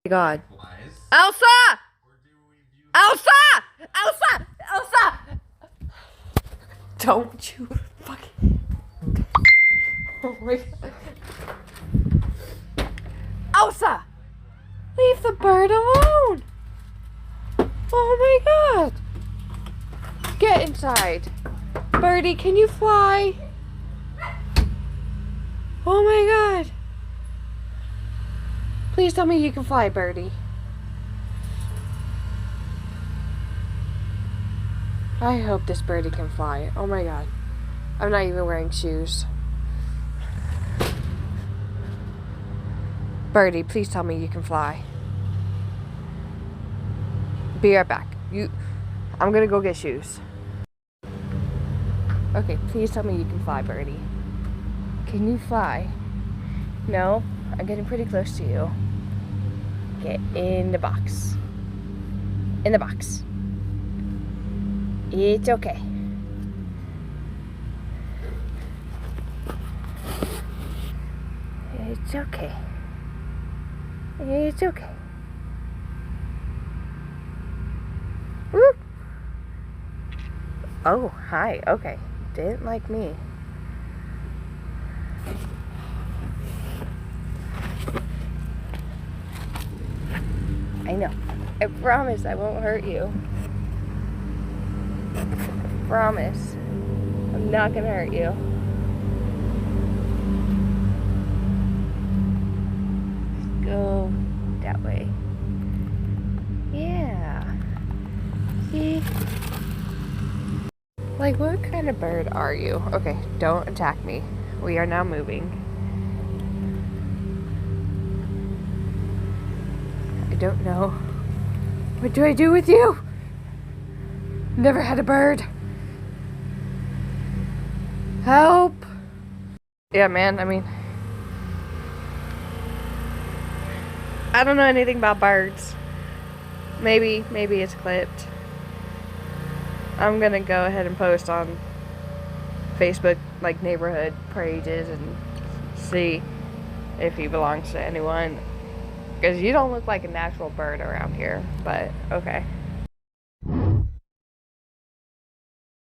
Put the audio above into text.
God. Elsa! Elsa! Elsa! Elsa! Don't you fucking... Oh my God. Elsa! Leave the bird alone! Oh my God! Get inside. Birdie, can you fly? Oh my God. Please tell me you can fly, Birdie. I hope this birdie can fly. Oh my God. I'm not even wearing shoes. Birdie, please tell me you can fly. Be right back. I'm gonna go get shoes. Okay, please tell me you can fly, Birdie. Can you fly? No? I'm getting pretty close to you. Get in the box. In the box. It's okay. It's okay. It's okay. Woo! Oh, hi. Okay. Didn't like me. I know. I promise I won't hurt you. I promise. I'm not gonna hurt you. Just go that way. Yeah. See? Like, what kind of bird are you? Okay, don't attack me. We are now moving. I don't know. What do I do with you? Never had a bird. Help! Yeah, man, I mean, I don't know anything about birds. Maybe it's clipped. I'm gonna go ahead and post on Facebook, like, neighborhood pages and see if he belongs to anyone. Because you don't look like a natural bird around here, but okay.